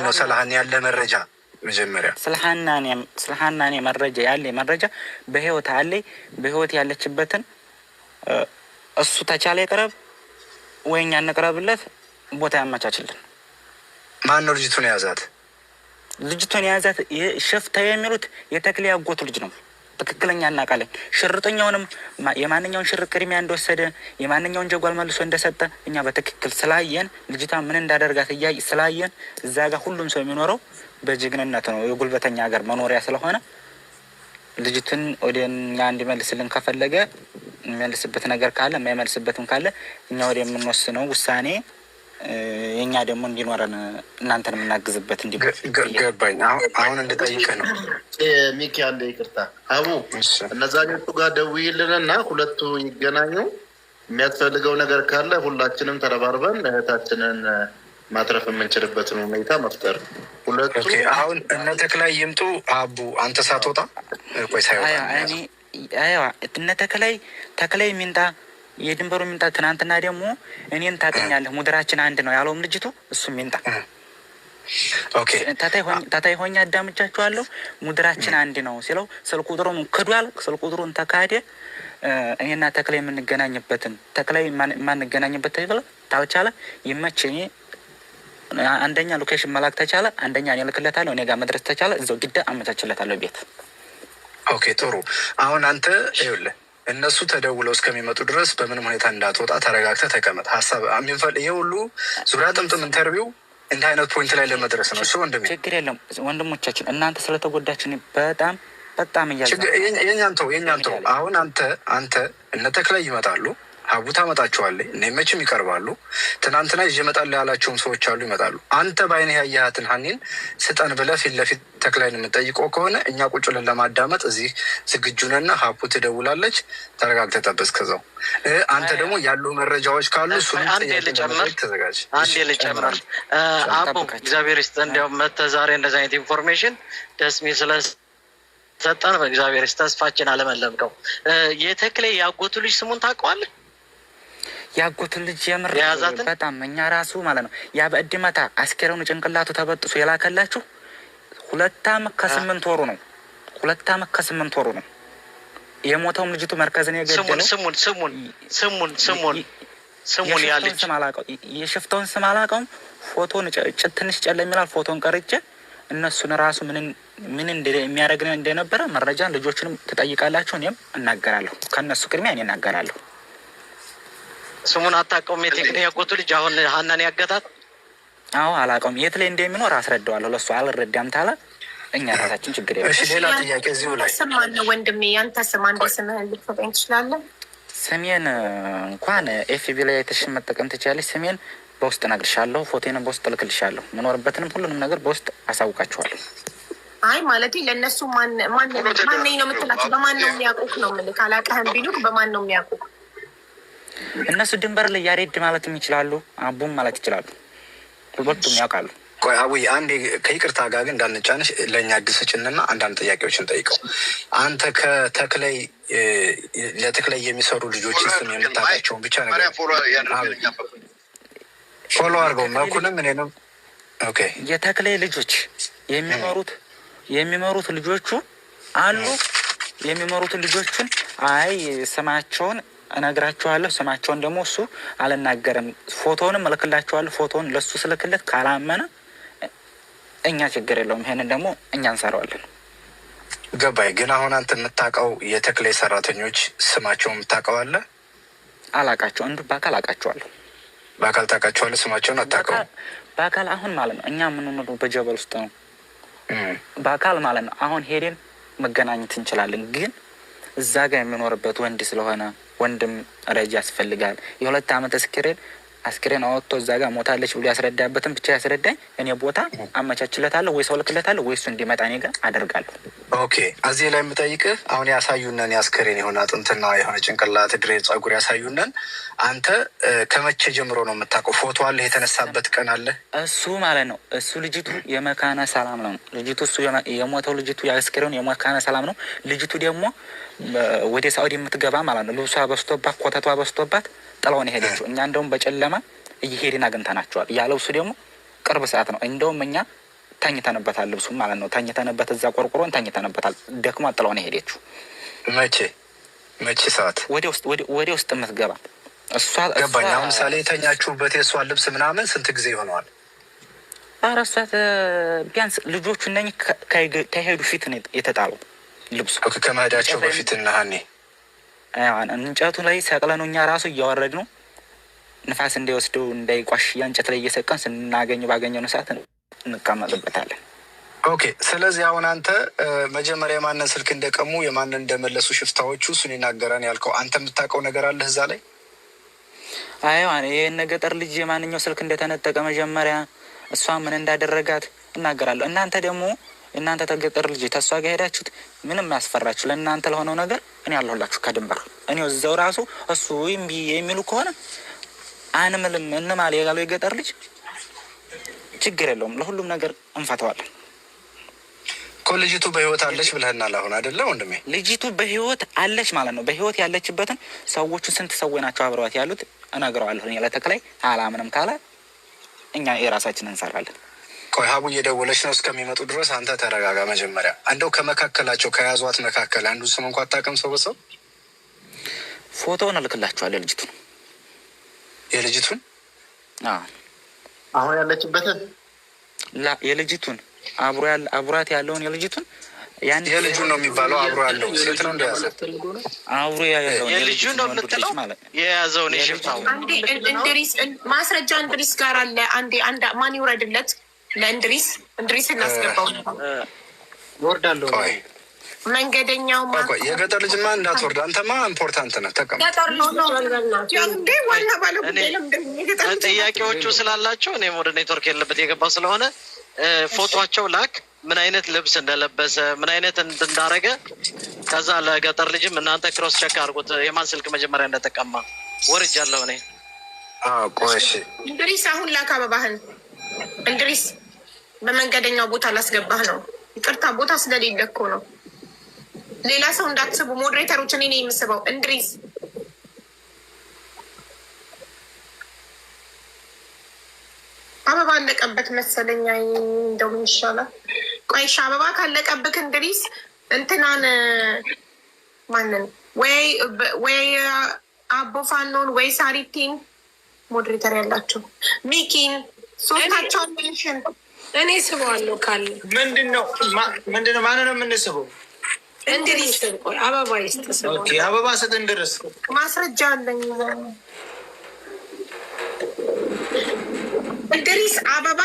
ምንድነው ስለሃና ያለ መረጃ? መጀመሪያ ስለሃናኔ መረጃ ያለ መረጃ በህይወት አለ በህይወት ያለችበትን እሱ ተቻለ ይቅረብ ወይኛ እንቅረብለት ቦታ ያመቻችልን። ማን ነው ልጅቱን የያዛት? ልጅቱን የያዛት ሽፍታ የሚሉት የተክሌ ያጎቱ ልጅ ነው። ትክክለኛ እናውቃለን። ሽርጠኛውንም የማንኛውን ሽር ቅድሚያ እንደወሰደ የማንኛውን ጀጓል መልሶ እንደሰጠ እኛ በትክክል ስላየን ልጅቷ ምን እንዳደርጋት ስላየን እዛ ጋር ሁሉም ሰው የሚኖረው በጀግንነት ነው። የጉልበተኛ ሀገር መኖሪያ ስለሆነ ልጅቱን ወደኛ እንዲመልስልን ከፈለገ የሚመልስበት ነገር ካለ የማይመልስበትም ካለ እኛ ወደ የምንወስነው ውሳኔ የኛ ደግሞ እንዲኖረን እናንተን የምናግዝበት ገባኝ። አሁን እንድጠይቅህ ነው ሚኪ። አንዴ ይቅርታ አቡ፣ እነዛኞቹ ጋር ደውይልንና ሁለቱ ይገናኙ። የሚያስፈልገው ነገር ካለ ሁላችንም ተረባርበን እህታችንን ማትረፍ የምንችልበትን ሁኔታ መፍጠር። ሁለቱ አሁን እነ ተክላይ ይምጡ። አቡ አንተ ሳትወጣ ቆይ ሳይወጣ እነ ተክላይ ሚንጣ የድንበሩ ሚንጣ። ትናንትና ደግሞ እኔን ታገኛለህ ሙድራችን አንድ ነው ያለውም ልጅቱ እሱ ሚንጣ። ኦኬ ታታይ ሆኛ አዳምጫችኋለሁ። ሙድራችን አንድ ነው ሲለው ስልክ ቁጥሩን ክዷል። ስልክ ቁጥሩን ተካደ። እኔና ተክላይ የምንገናኝበትን ተክላይ ማንገናኝበት ታልቻለ ይመችኝ። አንደኛ ሎኬሽን መላክ ተቻለ፣ አንደኛ እኔ ልክለታለሁ። እኔ ጋር መድረስ ተቻለ እዛው ግዳ አመቻችለታለሁ ቤት። ኦኬ ጥሩ። አሁን አንተ ይኸውልህ እነሱ ተደውለው እስከሚመጡ ድረስ በምንም ሁኔታ እንዳትወጣ ተረጋግተህ ተቀመጥ። ሀሳብ ይሄ ሁሉ ዙሪያ ጥምጥም ኢንተርቪው እንደ አይነት ፖይንት ላይ ለመድረስ ነው። እሱ ወንድሜ ችግር የለም ወንድሞቻችን፣ እናንተ ስለተጎዳችን በጣም የኛን ተው። አሁን አንተ እነ ተክላይ ይመጣሉ፣ ሀቡ ታመጣቸዋለህ፣ እነ መችም ይቀርባሉ። ትናንትና ይዤ እመጣለሁ ያላቸውም ሰዎች አሉ፣ ይመጣሉ። አንተ በአይነህ ያየሃትን ሀኒን ስጠን ብለህ ፊት ለፊት ተክላይን የምጠይቀው ከሆነ እኛ ቁጭ ብለን ለማዳመጥ እዚህ ዝግጁ ነን። ሀቡ ትደውላለች፣ ተረጋግተህ ጠብቅ። እስከዛው አንተ ደግሞ ያሉ መረጃዎች ካሉ እሱንም ተዘጋጅ። አንዴ ልጨምር አቡ፣ እግዚአብሔር ይስጥህ። እንዲያውም መተህ ዛሬ እንደዚህ አይነት ኢንፎርሜሽን ደስ የሚል ስለሰጠን በእግዚአብሔር ይስጥህ። ተስፋችን አለመለምከው። የተክላይ ያጎቱ ልጅ ስሙን ታውቀዋለህ? ያጎቱ ልጅ የምር በጣም እኛ ራሱ ማለት ነው ያ በእድመታ አስከሬኑ ጭንቅላቱ ተበጥሶ የላከላችሁ 2 ዓመት ከ8 ወሩ ነው። 2 ዓመት ከ8 ወሩ ነው የሞተውም ልጅቱ መርከዝን የገደለው። ስሙን ያለች ስም አላውቀው፣ የሽፍታውን ስም አላውቀውም። ፎቶን ትንሽ ጨለም ይላል። ፎቶን ቀርጬ እነሱን ራሱ ምን እንደሚያደርግ እንደነበረ መረጃ ልጆችንም ትጠይቃላችሁ፣ እኔም እናገራለሁ። ከነሱ ቅድሚያ እኔ እናገራለሁ። ስሙን አታውቀውም? የቴክኒክ ያጎቱ ልጅ አሁን ሀናን ያገታት? አዎ አላውቀውም። የት ላይ እንደሚኖር አስረዳዋለሁ። ለሱ አልረዳም ታለ እኛ ራሳችን ችግር የለም። እሺ ሌላ ጥያቄ እዚሁ ላይ ስም አለ ወንድሜ፣ ያንተ ስም አንድ ስምህን ልትሰጠኝ ትችላለህ? ስሜን እንኳን ኤፍቢ ላይ የተሽ መጠቀም ትችላለች። ስሜን በውስጥ እነግርሻለሁ፣ ፎቶዬንም በውስጥ እልክልሻለሁ። የምኖርበትንም ሁሉንም ነገር በውስጥ አሳውቃችኋለሁ። አይ ማለት ለእነሱ ማን ነው የምትላቸው? በማን ነው የሚያውቁት ነው የምልህ። አላውቅህም ቢሉክ በማን ነው የሚያውቁት? እነሱ ድንበር ላይ ያሬድ ማለትም ይችላሉ፣ አቡም ማለት ይችላሉ። ሁለቱም ያውቃሉ። ቆይ አቡይ አንዴ ከይቅርታ ጋር ግን እንዳንጫንሽ ለእኛ አዲስ ስጭንና አንዳንድ ጥያቄዎችን ጠይቀው። አንተ ለተክላይ የሚሰሩ ልጆችን ስም የምታውቃቸውን ብቻ ነገር ፎሎ አድርገው መኩንም እኔንም። ኦኬ የተክላይ ልጆች የሚመሩት ልጆቹ አሉ። የሚመሩት ልጆቹን አይ ስማቸውን እነግራችኋለሁ። ስማቸውን ደግሞ እሱ አልናገርም። ፎቶውንም እልክላችኋለሁ። ፎቶውን ለሱ ስልክለት ካላመነ እኛ ችግር የለውም። ይሄንን ደግሞ እኛ እንሰራዋለን። ገባይ። ግን አሁን አንተ የምታውቀው የተክላይ ሰራተኞች ስማቸውን የምታውቀው አለ? አላውቃቸው። እንዱ በአካል አውቃቸዋለሁ። በአካል ታውቃቸዋለህ? ስማቸውን አታውቀውም? በአካል አሁን ማለት ነው እኛ የምንኖረው በጀበል ውስጥ ነው። በአካል ማለት ነው አሁን ሄደን መገናኘት እንችላለን። ግን እዛ ጋር የሚኖርበት ወንድ ስለሆነ ወንድም ረጅ ያስፈልጋል። የ2 ዓመት አስክሬን አወጥቶ እዛ ጋር ሞታለች ብሎ ያስረዳበትን ብቻ ያስረዳኝ። እኔ ቦታ አመቻችለታለሁ ወይ ሰው ልክለታለሁ ወይ እሱ እንዲመጣ እኔ ጋር አደርጋለሁ። ኦኬ እዚህ ላይ የምጠይቅህ አሁን ያሳዩነን የአስክሬን የሆነ አጥንትና የሆነ ጭንቅላት ድሬ ጸጉር ያሳዩነን። አንተ ከመቼ ጀምሮ ነው የምታውቀው? ፎቶ አለ? የተነሳበት ቀን አለ? እሱ ማለት ነው እሱ ልጅቱ የመካነ ሰላም ነው ልጅቱ። እሱ የሞተው ልጅቱ የአስክሬኑ የመካነ ሰላም ነው። ልጅቱ ደግሞ ወደ ሳኡዲ የምትገባ ማለት ነው። ልብሷ በስቶባት ኮተቷ በስቶባት ጥላውን የሄደችው። እኛ እንደውም በጨለማ እየሄድን አግኝተናቸዋል። ያለው እሱ ደግሞ ቅርብ ሰዓት ነው። እንደውም እኛ ተኝተንበታል። ልብሱም ማለት ነው ተኝተንበት፣ እዛ ቆርቆሮን ተኝተንበታል። ደክሞ ጥላውን ሄደችው። መቼ ሰዓት ወደ ውስጥ የምትገባ እሷ ገባኝ። አሁን ምሳሌ የተኛችሁበት የእሷን ልብስ ምናምን ስንት ጊዜ ይሆነዋል? አረሷት ቢያንስ ልጆቹ እነኝህ ከሄዱ ፊት ነው የተጣለው ልብሱ ከመሄዳቸው በፊት እና ሀኔ እንጨቱ ላይ ሰቅለነው እኛ ራሱ እያወረድ ነው ንፋስ እንዳይወስደው እንዳይቋሽ የእንጨት ላይ እየሰቀን ስናገኘው ባገኘነው ሰዓት እንቀመጥበታለን። ኦኬ። ስለዚህ አሁን አንተ መጀመሪያ የማንን ስልክ እንደቀሙ የማንን እንደመለሱ ሽፍታዎቹ እሱን ይናገራን ያልከው አንተ የምታውቀው ነገር አለ እዛ ላይ? አይዋን ይህን ገጠር ልጅ የማንኛው ስልክ እንደተነጠቀ መጀመሪያ እሷ ምን እንዳደረጋት እናገራለሁ። እናንተ ደግሞ እናንተ ተገጠር ልጅ ተሷ ጋር ሄዳችሁት ምንም ያስፈራችሁ ለእናንተ ለሆነው ነገር እኔ ያለሁላችሁ ከድንበር እኔ እዛው ራሱ እሱ እምቢ የሚሉ ከሆነ አንምልም እንማል ያለው የገጠር ልጅ ችግር የለውም ለሁሉም ነገር እንፈተዋለን እኮ። ልጅቱ በህይወት አለች ብለህናል አሁን አይደለ ወንድሜ? ልጅቱ በህይወት አለች ማለት ነው። በህይወት ያለችበትን ሰዎቹን ስንት ሰዎች ናቸው አብረዋት ያሉት እነግረዋለሁ። እኔ ለተክላይ አላምንም ካለ እኛ የራሳችንን እንሰራለን። ቆይ ሀቡ እየደወለች ነው። እስከሚመጡ ድረስ አንተ ተረጋጋ። መጀመሪያ እንደው ከመካከላቸው ከያዟት መካከል አንዱ ስም እንኳ አታውቅም? ሰው በሰው ፎቶውን እልክላችኋለሁ። የልጅቱን አሁን ያለችበትን የልጅቱን አብሯት ያለውን የልጅቱን የልጁን ነው የሚባለው። አብሮ ያለው ሴት ነው እንደያዘ አብሮ ያለው የልጁን ነው የምትለው የያዘውን የሽፍታው እንድሪስ ማስረጃ እንድሪስ ጋር አለ። አንድ ማን ይውረድለት ለእንድሪስ እናስገባው። ወርዳለሁ መንገደኛው የገጠር ልጅማ እንዳትወርድ አንተማ ኢምፖርታንት ነህ። ተቀመጥ። ጥያቄዎቹ ስላላቸው እኔም ወደ ኔትወርክ የለበት የገባው ስለሆነ ፎቶቸው ላክ፣ ምን አይነት ልብስ እንደለበሰ ምን አይነት እንዳረገ፣ ከዛ ለገጠር ልጅም እናንተ ክሮስ ቸክ አድርጉት የማን ስልክ መጀመሪያ እንደተቀማ። ወርጃለሁ እኔ። ቆይ እንድሪስ አሁን ላክ አበባህን። እንድሪስ በመንገደኛው ቦታ ላስገባህ ነው። ይቅርታ ቦታ ስለሌለ እኮ ነው። ሌላ ሰው እንዳትስቡ ሞዴሬተሮች፣ እኔ ነኝ የምስበው። እንድሪስ አበባ አለቀበት መሰለኛ። እንደውም ይሻላል። ቆይሻ አበባ ካለቀብክ እንድሪስ እንትናን ማንን ወይ አቦፋኖን ወይ ሳሪቲን ሞዴሬተር ያላቸው ሚኪን ሶስታቸውን ሚሽን እኔ ስበዋለሁ ካለ ምንድነው ማንን ነው የምንስበው? እንድሪስ አበባ ይስተሰበው። ኦኬ አበባ ሰጠን ድረስ ማስረጃ አለኝ። እንድሪስ አበባ